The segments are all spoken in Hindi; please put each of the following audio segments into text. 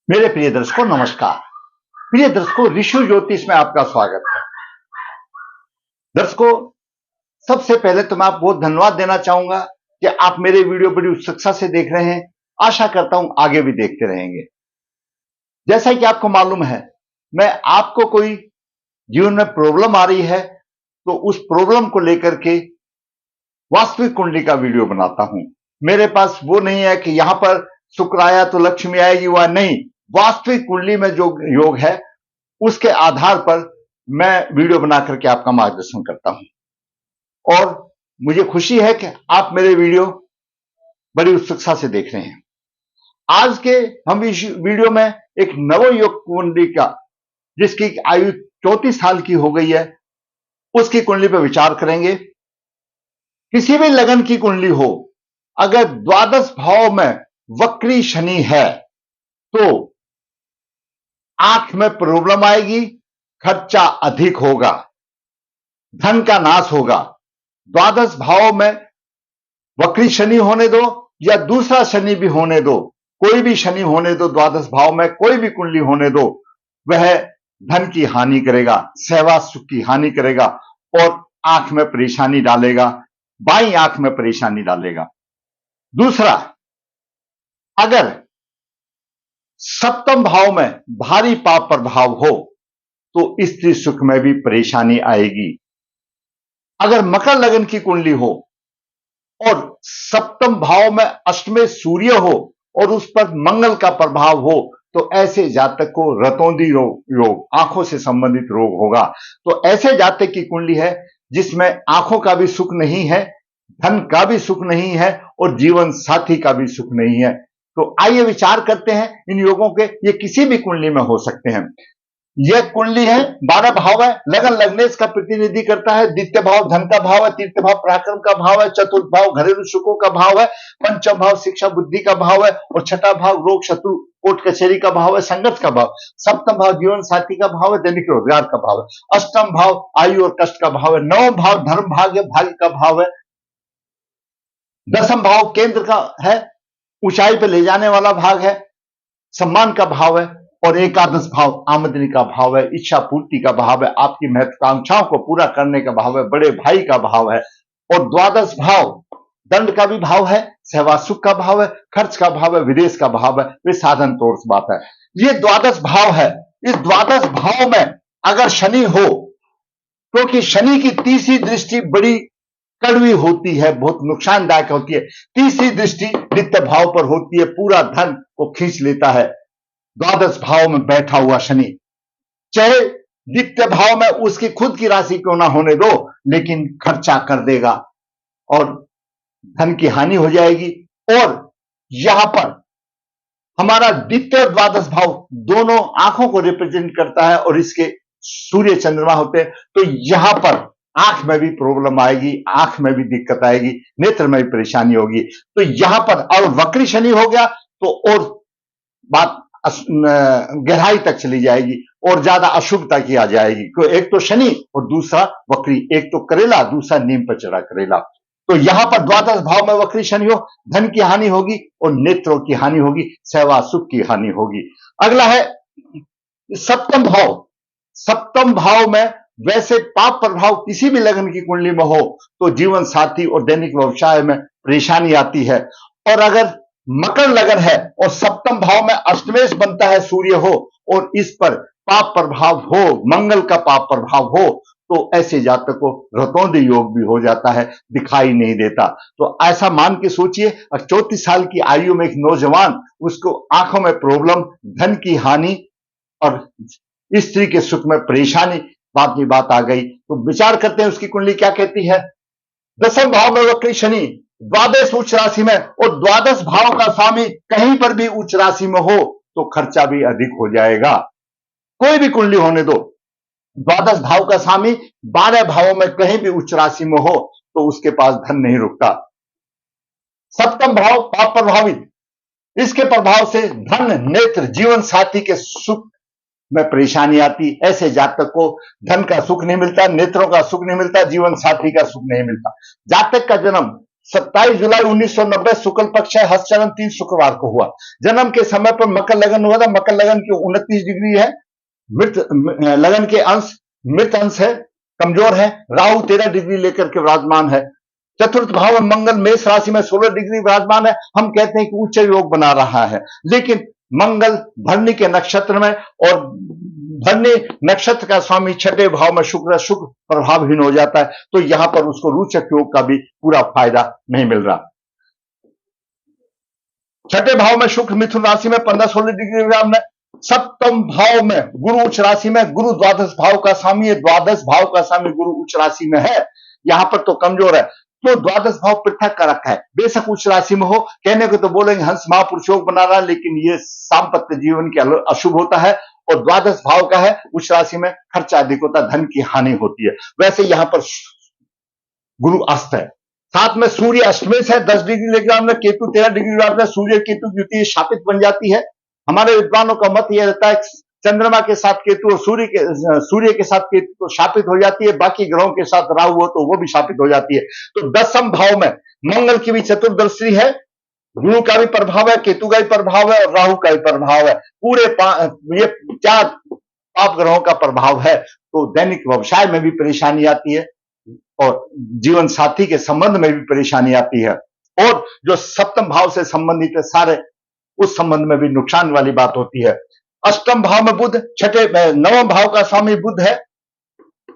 मेरे प्रिय दर्शकों नमस्कार। प्रिय दर्शकों, ऋषि ज्योतिष में आपका स्वागत है। दर्शकों, सबसे पहले तो मैं आपको बहुत धन्यवाद देना चाहूंगा कि आप मेरे वीडियो बड़ी उत्सुकता से देख रहे हैं। आशा करता हूं आगे भी देखते रहेंगे। जैसा कि आपको मालूम है, मैं आपको कोई जीवन में प्रॉब्लम आ रही है तो उस प्रॉब्लम को लेकर के वास्तविक कुंडली का वीडियो बनाता हूं। मेरे पास वो नहीं है कि यहां पर शुक्र आया तो लक्ष्मी आएगी, वह नहीं। वास्तविक कुंडली में जो योग है उसके आधार पर मैं वीडियो बना करके आपका मार्गदर्शन करता हूं और मुझे खुशी है कि आप मेरे वीडियो बड़ी उत्सुकता से देख रहे हैं। आज के हम इस वीडियो में एक नवयुग कुंडली का, जिसकी आयु 34 साल की हो गई है, उसकी कुंडली पर विचार करेंगे। किसी भी लगन की कुंडली हो, अगर द्वादश भाव में वक्री शनि है तो आंख में प्रॉब्लम आएगी, खर्चा अधिक होगा, धन का नाश होगा। द्वादश भाव में वक्री शनि होने दो या दूसरा शनि भी होने दो, कोई भी शनि होने दो, द्वादश भाव में कोई भी कुंडली होने दो, वह धन की हानि करेगा, सेवा सुख की हानि करेगा और आंख में परेशानी डालेगा, बाईं आंख में परेशानी डालेगा। दूसरा, अगर सप्तम भाव में भारी पाप प्रभाव हो तो स्त्री सुख में भी परेशानी आएगी। अगर मकर लगन की कुंडली हो और सप्तम भाव में अष्टमें सूर्य हो और उस पर मंगल का प्रभाव हो तो ऐसे जातक को रतौंधी योग, आंखों से संबंधित रोग होगा। तो ऐसे जातक की कुंडली है जिसमें आंखों का भी सुख नहीं है, धन का भी सुख नहीं है और जीवन साथी का भी सुख नहीं है। तो आइए विचार करते हैं इन योगों के। ये किसी भी कुंडली में हो सकते हैं। यह कुंडली है, 12 भाव है, लगन लग्नेश का प्रतिनिधि करता है। द्वितीय भाव धन का भाव है, तृतीय भाव पराक्रम का भाव है, चतुर्थ भाव घरेलू सुखों का भाव है, पंचम भाव शिक्षा बुद्धि का भाव है और छठा भाव रोग शत्रु कोर्ट कचहरी का भाव है, संघर्ष का भाव। सप्तम भाव जीवन साथी का भाव है, दैनिक रोजगार का भाव है। अष्टम भाव आयु और कष्ट का भाव है। नवम भाव धर्म भाग्य भाग्य का भाव है। दसम भाव केंद्र का है, ऊंचाई पर ले जाने वाला भाग है, सम्मान का भाव है। और एकादश भाव आमदनी का भाव है, इच्छा पूर्ति का भाव है, आपकी महत्वाकांक्षाओं को पूरा करने का भाव है, बड़े भाई का भाव है। और द्वादश भाव दंड का भी भाव है, सेवा सुख का भाव है, खर्च का भाव है, विदेश का भाव है, वे साधन तौर से बात है। ये द्वादश भाव है। इस द्वादश भाव में अगर शनि हो, क्योंकि शनि की तीसरी दृष्टि बड़ी कड़वी होती है, बहुत नुकसानदायक होती है। तीसरी दृष्टि द्वितीय भाव पर होती है, पूरा धन को खींच लेता है। द्वादश भाव में बैठा हुआ शनि, चाहे द्वितीय भाव में उसकी खुद की राशि क्यों ना होने दो, लेकिन खर्चा कर देगा और धन की हानि हो जाएगी। और यहां पर हमारा द्वितीय और द्वादश भाव दोनों आंखों को रिप्रेजेंट करता है और इसके सूर्य चंद्रमा होते हैं। तो यहां पर आंख में भी प्रॉब्लम आएगी, आंख में भी दिक्कत आएगी, नेत्र में भी परेशानी होगी। तो यहां पर और वक्री शनि हो गया तो और बात गहराई तक चली जाएगी और ज्यादा अशुभता की आ जाएगी। तो एक तो शनि और दूसरा वक्री, एक तो करेला दूसरा नीम पर चढ़ा करेला। तो यहां पर द्वादश भाव में वक्री शनि हो, धन की हानि होगी और नेत्रों की हानि होगी, सेवा सुख की हानि होगी। अगला है सप्तम भाव। सप्तम भाव में वैसे पाप प्रभाव किसी भी लगन की कुंडली में हो तो जीवन साथी और दैनिक व्यवसाय में परेशानी आती है। और अगर मकर लगन है और सप्तम भाव में अष्टमेश बनता है, सूर्य हो और इस पर पाप प्रभाव हो, मंगल का पाप प्रभाव हो, तो ऐसे जातक को रतौंधी योग भी हो जाता है, दिखाई नहीं देता। तो ऐसा मान के सोचिए, 34 साल की आयु में एक नौजवान, उसको आंखों में प्रॉब्लम, धन की हानि और स्त्री के सुख में परेशानी, बात की बात आ गई। तो विचार करते हैं उसकी कुंडली क्या कहती है। दसम भाव में वक्री शनि, द्वादश उच्च राशि में, और द्वादश भाव का स्वामी कहीं पर भी उच्च राशि में हो तो खर्चा भी अधिक हो जाएगा। कोई भी कुंडली होने दो, द्वादश भाव का स्वामी 12 भावों में कहीं भी उच्च राशि में हो तो उसके पास धन नहीं रुकता। सप्तम भाव पाप प्रभावित, इसके प्रभाव से धन, नेत्र, जीवन साथी के सुख में परेशानी आती। ऐसे जातक को धन का सुख नहीं मिलता, नेत्रों का सुख नहीं मिलता, जीवन साथी का सुख नहीं मिलता। जातक का जन्म 27 जुलाई 1990 शुक्ल पक्ष है, हस्तचरण 3 शुक्रवार को हुआ। जन्म के समय पर मकर लगन हुआ था। मकर लगन की 29 डिग्री है। मृत लगन के अंश मृत अंश है, कमजोर है। राहु 13 डिग्री लेकर के विराजमान है। चतुर्थ भाव में मंगल मेष राशि में 16 डिग्री विराजमान है। हम कहते हैं कि उच्च योग बना रहा है, लेकिन मंगल भरणी के नक्षत्र में, और भरणी नक्षत्र का स्वामी छठे भाव में शुक्र प्रभावहीन हो जाता है, तो यहां पर उसको रोचक योग का भी पूरा फायदा नहीं मिल रहा। छठे भाव में शुक्र मिथुन राशि में 15-16 डिग्री विराम में। सप्तम भाव में गुरु उच्च राशि में। गुरु द्वादश भाव का स्वामी है। द्वादश भाव का स्वामी गुरु उच्च राशि में है, यहां पर तो कमजोर है। तो द्वादश भाव पृथक कर रखा है। बेशक उच्च राशि में हो, कहने को तो बोलेंगे हंस महापुरुष योग बना रहा है, लेकिन ये दाम्पत्य जीवन के अशुभ होता है। और द्वादश भाव का है, उच्च राशि में खर्चा अधिक होता है, धन की हानि होती है। वैसे यहां पर गुरु अस्त है। साथ में सूर्य अष्टमेश है 10 डिग्री लेकर में। केतु 13 डिग्री में। सूर्य केतु की युति शापित बन जाती है। हमारे विद्वानों का मत यह रहता है चंद्रमा के साथ केतु और सूर्य के साथ केतु तो शापित हो जाती है, बाकी ग्रहों के साथ राहु हो तो वो भी शापित हो जाती है। तो 10वें भाव में मंगल की भी चतुर्दशी है। गुरु का भी प्रभाव है, केतु का भी प्रभाव है और राहु का भी प्रभाव है। पूरे ये 4 पाप ग्रहों का प्रभाव है। तो दैनिक व्यवसाय में भी परेशानी आती है और जीवन साथी के संबंध में भी परेशानी आती है, और जो सप्तम भाव से संबंधित है सारे, उस संबंध में भी नुकसान वाली बात होती है। अष्टम भाव में बुध, नवम भाव का स्वामी बुध है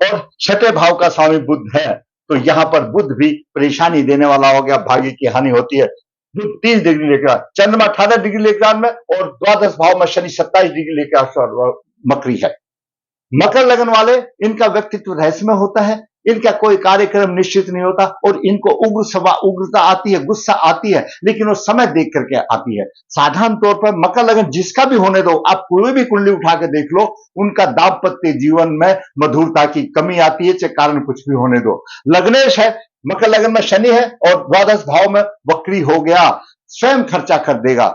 और छठे भाव का स्वामी बुध है। तो यहां पर बुध भी परेशानी देने वाला हो गया, भाग्य की हानि होती है। बुध 30 डिग्री लेकर, चंद्रमा 18 डिग्री लेकर में, और द्वादश भाव में शनि 27 डिग्री लेकर मकरी है। मकर लगन वाले, इनका व्यक्तित्व रहस्यमय होता है। इनका कोई कार्यक्रम निश्चित नहीं होता और इनको उग्रता आती है, गुस्सा आती है, लेकिन वो समय देख करके आती है। साधारण तौर पर मकर लगन जिसका भी होने दो, आप कोई भी कुंडली उठा के देख लो, उनका दाम्पत्य जीवन में मधुरता की कमी आती है, चाहे कारण कुछ भी होने दो। लग्नेश है, मकर लगन में शनि है और द्वादश भाव में वक्री हो गया, स्वयं खर्चा कर देगा,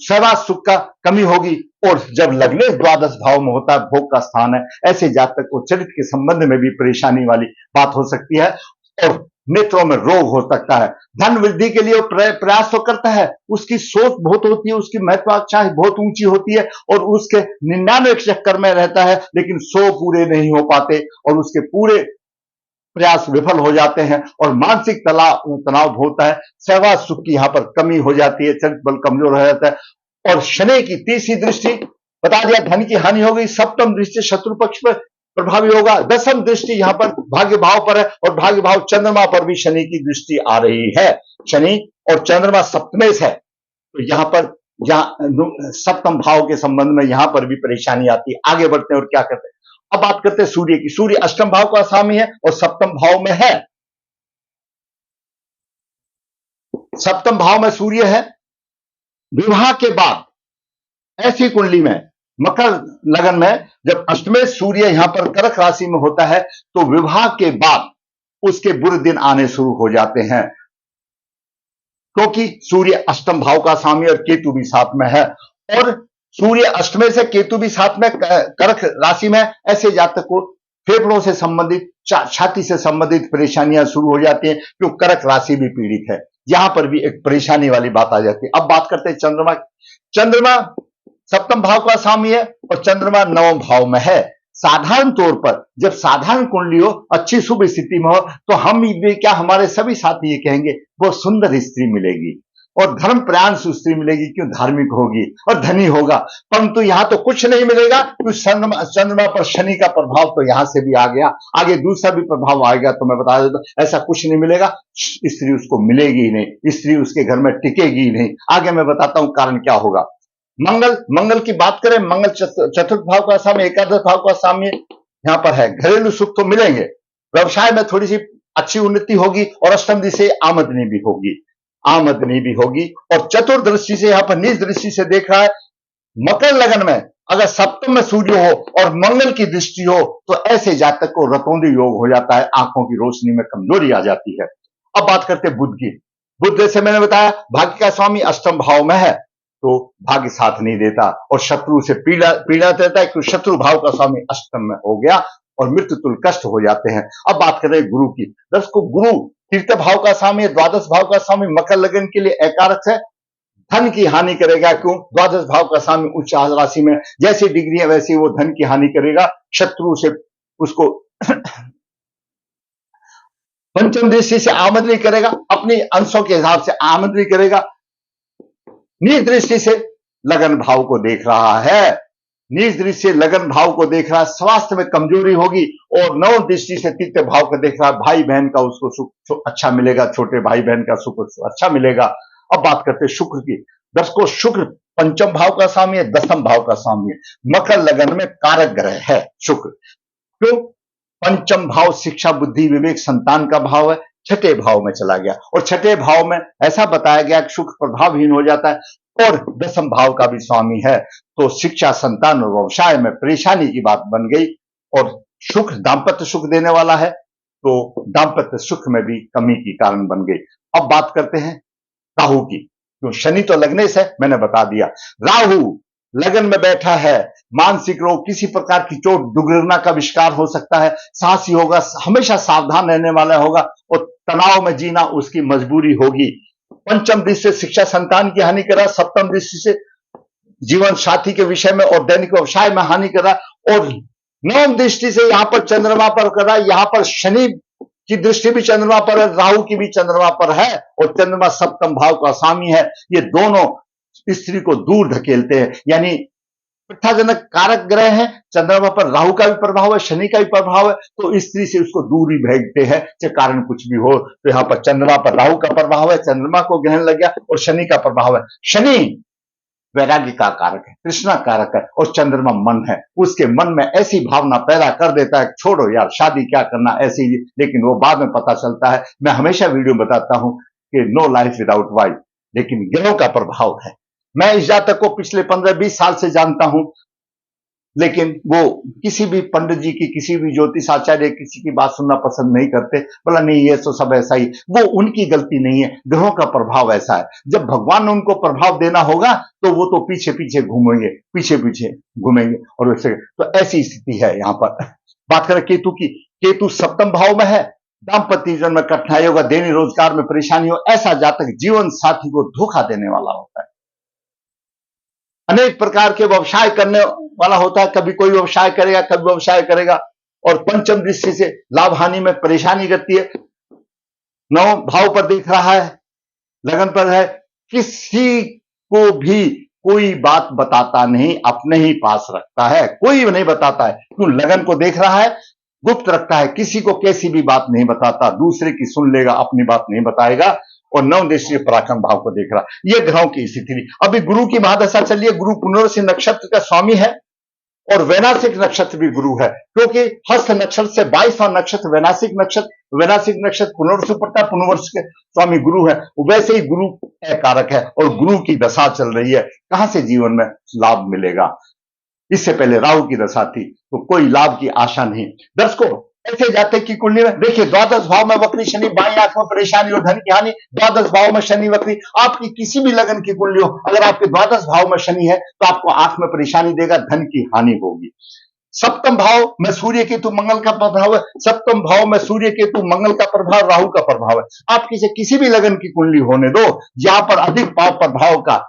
सेवा सुख का कमी होगी। और जब लग्नेश द्वादश भाव में होता है, भोग का स्थान है, ऐसे जातक को चरित्र के संबंध में भी परेशानी वाली बात हो सकती है और नेत्रों में रोग हो सकता है। धन वृद्धि के लिए प्रयास तो करता है, उसकी सोच बहुत होती है, उसकी महत्वाकांक्षा बहुत ऊंची होती है और उसके 99 चक्कर में रहता है, लेकिन 100 पूरे नहीं हो पाते और उसके पूरे प्रयास विफल हो जाते हैं और मानसिक तनाव होता है। सेवा सुख की यहां पर कमी हो जाती है, चरित्र बल कमजोर हो जाता है। और शनि की तीसरी दृष्टि बता दिया, धन की हानि होगी। सप्तम दृष्टि शत्रु पक्ष पर प्रभावी होगा। 10वीं दृष्टि यहां पर भाग्य भाव पर है और भाग्य भाव चंद्रमा पर भी शनि की दृष्टि आ रही है। शनि और चंद्रमा सप्तमेश है, तो यहां पर सप्तम भाव के संबंध में यहां पर भी परेशानी आती है। आगे बढ़ते हैं और क्या करते हैं, अब बात करते हैं सूर्य की। सूर्य अष्टम भाव का स्वामी है और सप्तम भाव में है। सप्तम भाव में सूर्य है। विवाह के बाद ऐसी कुंडली में, मकर लगन में, जब अष्टमेश सूर्य यहां पर कर्क राशि में होता है, तो विवाह के बाद उसके बुरे दिन आने शुरू हो जाते हैं, क्योंकि सूर्य अष्टम भाव का स्वामी और केतु भी साथ में है। और सूर्य अष्टमेश से, केतु भी साथ में, कर्क राशि में, ऐसे जातक को फेफड़ों से संबंधित, छाती से संबंधित परेशानियां शुरू हो जाती हैं, क्योंकि कर्क राशि भी पीड़ित है। यहां पर भी एक परेशानी वाली बात आ जाती है। अब बात करते हैं चंद्रमा। चंद्रमा सप्तम भाव का स्वामी है और चंद्रमा 9वें भाव में है। साधारण तौर पर जब साधारण कुंडली हो, अच्छी शुभ स्थिति में हो, तो हम भी क्या, हमारे सभी साथी ये कहेंगे बहुत सुंदर स्त्री मिलेगी और धर्म प्रयाण स्त्री मिलेगी, क्यों, धार्मिक होगी और धनी होगा। परंतु यहां तो कुछ नहीं मिलेगा, क्योंकि चंद्रमा पर शनि का प्रभाव तो यहां से भी आ गया, आगे दूसरा भी प्रभाव आएगा, तो मैं बता देता हूं, ऐसा कुछ नहीं मिलेगा। स्त्री उसको मिलेगी ही नहीं, स्त्री उसके घर में टिकेगी ही नहीं। आगे मैं बताता हूं कारण क्या होगा। मंगल की बात करें, मंगल चतुर्थ भाव का स्वामी, एकादश भाव का स्वामी यहां पर है। घरेलू सुख तो मिलेंगे, व्यवसाय में थोड़ी सी अच्छी उन्नति होगी और अष्टम दिशा आमदनी भी होगी। और चतुर्दृष्टि से, यहां पर नीच दृष्टि से देख रहा है, मकर लगन में अगर सप्तम में सूर्य हो और मंगल की दृष्टि हो, तो ऐसे जातक को रतौंधी योग हो जाता है, आंखों की रोशनी में कमजोरी आ जाती है। अब बात करते हैं बुध की। बुध, जैसे मैंने बताया, भाग्य का स्वामी अष्टम भाव में है, तो भाग्य साथ नहीं देता और शत्रु से पीड़ा देता है, क्योंकि शत्रु भाव का स्वामी अष्टम में हो गया और मृत्यु तुल्य कष्ट हो जाते हैं। अब बात करें गुरु की। दर्शकों, गुरु तृतीय भाव का स्वामी है, द्वादश भाव का स्वामी मकर लगन के लिए अकारक है, धन की हानि करेगा। क्यों? द्वादश भाव का स्वामी उच्च राशि में, जैसी डिग्री है वैसी वो धन की हानि करेगा, शत्रु से उसको पंचम दृष्टि से आमदनी करेगा, अपनी अंशों के हिसाब से आमदनी करेगा। नीच दृष्टि से लगन भाव को देख रहा है, नीच दृष्टि से लगन भाव को देख रहा है, स्वास्थ्य में कमजोरी होगी। और नव दृष्टि से तृतीय भाव को देख रहा है, भाई बहन का उसको सुख अच्छा मिलेगा, छोटे भाई बहन का सुख अच्छा मिलेगा। अब बात करते हैं शुक्र की। दर्शकों, शुक्र पंचम भाव का स्वामी है, दसम भाव का स्वामी है, मकर लगन में कारक ग्रह है शुक्र। क्यों? पंचम भाव शिक्षा, बुद्धि, विवेक, संतान का भाव है, छठे भाव में चला गया। और छठे भाव में ऐसा बताया गया कि शुक्र प्रभावहीन हो जाता है और दसम भाव का भी स्वामी है, तो शिक्षा, संतान और व्यवसाय में परेशानी की बात बन गई। और शुक्र दाम्पत्य सुख देने वाला है, तो दाम्पत्य सुख में भी कमी की कारण बन गई। अब बात करते हैं राहु की। क्यों? शनि तो लग्नेश है, मैंने बता दिया। राहु लगन में बैठा है, मानसिक रोग, किसी प्रकार की चोट, दुर्घटना का आविष्कार हो सकता है, साहसी होगा, हमेशा सावधान रहने वाला होगा और तनाव में जीना उसकी मजबूरी होगी। पंचम दृष्टि से शिक्षा, संतान की हानि करा, सप्तम दृष्टि से जीवन साथी के विषय में और दैनिक व्यवसाय में हानि करा, और नवम दृष्टि से यहां पर चंद्रमा पर करा। यहां पर शनि की दृष्टि भी चंद्रमा पर है, राहु की भी चंद्रमा पर है, और चंद्रमा सप्तम भाव का स्वामी है। ये दोनों स्त्री को दूर धकेलते हैं, यानी पृथाजनक कारक ग्रह है। चंद्रमा पर राहु का भी प्रभाव है, शनि का भी प्रभाव है, तो स्त्री से उसको दूर ही भेजते हैं, चाहे कारण कुछ भी हो। तो यहां पर चंद्रमा पर राहु का प्रभाव है, चंद्रमा को ग्रहण लग गया, और शनि का प्रभाव है। शनि वैराग्य का कारक है, तृष्णा कारक है, और चंद्रमा मन है। उसके मन में ऐसी भावना पैदा कर देता है, छोड़ो यार शादी क्या करना, ऐसी ही। लेकिन वो बाद में पता चलता है। मैं हमेशा वीडियो बताता हूं कि नो लाइफ विदाउट वाइफ, लेकिन ग्रहों का प्रभाव है। मैं इस जातक को पिछले 15-20 साल से जानता हूं, लेकिन वो किसी भी पंडित जी की, किसी भी ज्योतिष आचार्य किसी की बात सुनना पसंद नहीं करते। बोला नहीं, ये तो सब ऐसा ही। वो उनकी गलती नहीं है, ग्रहों का प्रभाव ऐसा है। जब भगवान ने उनको प्रभाव देना होगा तो वो तो पीछे पीछे घूमेंगे, पीछे पीछे घूमेंगे। और वैसे तो ऐसी स्थिति है। यहां पर बात करें केतु की। केतु सप्तम भाव में है, दाम्पत्य जीवन में कठिनाई होगा, दैनिक रोजगार में परेशानी हो। ऐसा जातक जीवन साथी को धोखा देने वाला होता है, अनेक प्रकार के व्यवसाय करने वाला होता है। कभी कोई व्यवसाय करेगा, कभी व्यवसाय करेगा, और पंचम दृष्टि से लाभ हानि में परेशानी करती है। नौ भाव पर देख रहा है, लगन पर है, किसी को भी कोई बात बताता नहीं, अपने ही पास रखता है, कोई नहीं बताता है। क्यों? लगन को देख रहा है, गुप्त रखता है, किसी को कैसी भी बात नहीं बताता, दूसरे की सुन लेगा, अपनी बात नहीं बताएगा। और नव दृष्टि पराक्रम भाव को देख रहा, ये ग्रहों की स्थिति। अभी गुरु की महादशा चल रही है। गुरु पुनर्वसु नक्षत्र का स्वामी है, और वैनाशिक नक्षत्र भी गुरु है, क्योंकि हस्त नक्षत्र से 22वां नक्षत्र वैनाशिक नक्षत्र पुनर्वसु पड़ता है, पुनर्वसु के स्वामी गुरु है। वैसे ही गुरु कारक है, और गुरु की दशा चल रही है। कहां से जीवन में लाभ मिलेगा? इससे पहले राहु की दशा थी, तो कोई लाभ की आशा नहीं। दर्शकों, ऐसे जातक की कुंडली में देखिए, द्वादश भाव में वक्री शनि, बाई आंख में परेशानी और धन की हानि। द्वादश भाव में शनि वक्री, आपकी किसी भी लगन की कुंडली हो, अगर आपके द्वादश भाव में शनि है तो आपको आंख में परेशानी देगा, धन की हानि होगी। सप्तम भाव में सूर्य केतु मंगल का प्रभाव है, सप्तम भाव में सूर्य केतु मंगल का प्रभाव, राहु का प्रभाव है। आप किसी भी लगन की कुंडली होने दो, जहां पर अधिक पाप प्रभाव का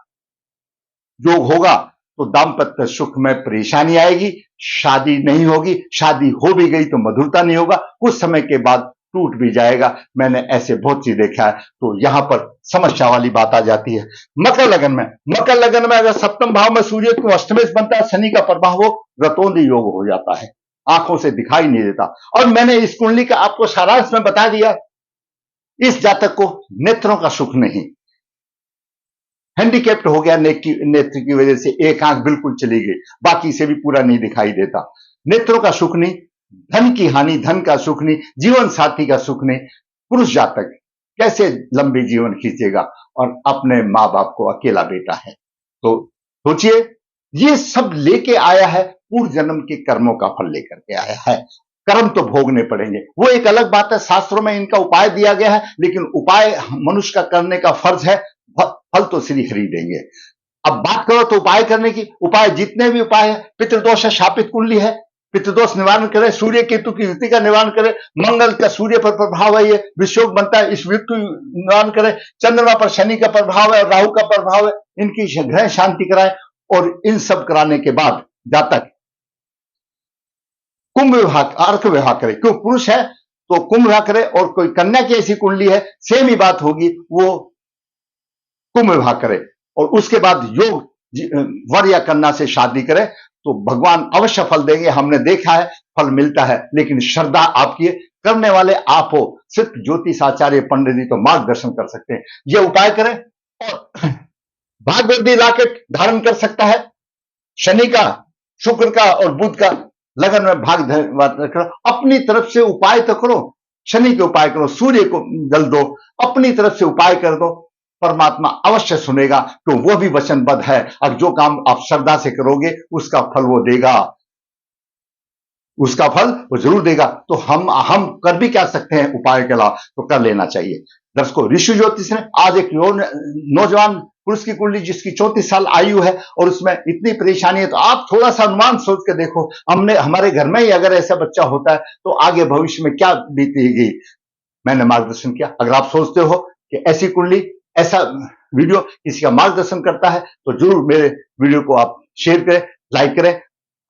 योग होगा, तो दाम्पत्य सुख में परेशानी आएगी, शादी नहीं होगी, शादी हो भी गई तो मधुरता नहीं होगा, कुछ समय के बाद टूट भी जाएगा। मैंने ऐसे बहुत सी देखा है। तो यहां पर समस्या वाली बात आ जाती है। मकर लगन में अगर सप्तम भाव में सूर्य को अष्टमेश बनता है, शनि का प्रभाव हो, रतौंधी योग हो जाता है, आंखों से दिखाई नहीं देता। और मैंने इस कुंडली का आपको सारांश में बता दिया। इस जातक को नेत्रों का सुख नहीं, हैंडीकैप्ट हो गया, नेत्र की वजह से एक आंख बिल्कुल चली गई, बाकी से भी पूरा नहीं दिखाई देता। नेत्रों का सुख नहीं, धन की हानि, धन का सुख नहीं, जीवन साथी का सुख नहीं। पुरुष जातक कैसे लंबी जीवन खींचेगा, और अपने मां बाप को अकेला बेटा है। तो सोचिए, ये सब लेके आया है, पूर्व जन्म के कर्मों का फल लेकर के आया है। कर्म तो भोगने पड़ेंगे, वो एक अलग बात है। शास्त्रों में इनका उपाय दिया गया है, लेकिन उपाय मनुष्य का करने का फर्ज है, फल तो श्री हरि देंगे। अब बात करो तो उपाय करने की, उपाय जितने भी उपाय है, पितृदोष है, शापित कुंडली है, पितृदोष निवारण करे, सूर्य केतु की युति का निवारण करे, मंगल का सूर्य पर प्रभाव है, ये विषयोग बनता है, इस युति निवारण करे, चंद्रमा पर शनि का प्रभाव है और राहु का प्रभाव है, इनकी ग्रह शांति कराए। और इन सब कराने के बाद जातक कुंभ विवाह, अर्क विवाह करे, क्यों पुरुष है तो कुंभ विवाह करे, और कोई कन्या की ऐसी कुंडली है सेम ही बात होगी, वो कुंभ विवाह करे और उसके बाद योग वर या कन्या से शादी करे तो भगवान अवश्य फल देंगे। हमने देखा है फल मिलता है, लेकिन श्रद्धा आपकी, करने वाले आप हो। सिर्फ ज्योतिष आचार्य पंडित जी तो मार्गदर्शन कर सकते हैं। ये उपाय करें और भागवती लॉकेट धारण कर सकता है, शनि का, शुक्र का और बुध का लगन में भाग करो, अपनी तरफ से उपाय तो करो, शनि के उपाय करो, सूर्य को जल दो, अपनी तरफ से उपाय कर दो, परमात्मा अवश्य सुनेगा, तो वो भी वचनबद्ध है। अब जो काम आप श्रद्धा से करोगे उसका फल वो देगा, उसका फल वो जरूर देगा। तो हम कर भी क्या सकते हैं उपाय के अलावा, तो कर लेना चाहिए। दर्शकों, ऋषि ज्योतिष ने आज एक नौजवान पुरुष की कुंडली जिसकी 34 साल आयु है और उसमें इतनी परेशानी है, तो आप थोड़ा सा अनुमान सोच के देखो, हमारे घर में ही अगर ऐसा बच्चा होता है तो आगे भविष्य में क्या बीतेगी। मैंने मार्गदर्शन किया। अगर आप सोचते हो कि ऐसी कुंडली, ऐसा वीडियो किसी का मार्गदर्शन करता है तो जरूर मेरे वीडियो को आप शेयर करें, लाइक करें।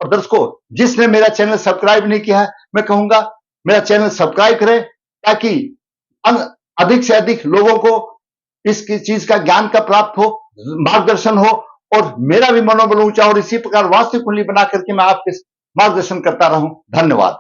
और दर्शकों, जिसने मेरा चैनल सब्सक्राइब नहीं किया है, मैं कहूंगा मेरा चैनल सब्सक्राइब करें ताकि अधिक से अधिक लोगों को इस चीज का ज्ञान का प्राप्त हो, मार्गदर्शन हो और मेरा भी मनोबल ऊंचा हो और इसी प्रकार वास्तविक कुंडली बना करके मैं आपके मार्गदर्शन करता रहूं। धन्यवाद।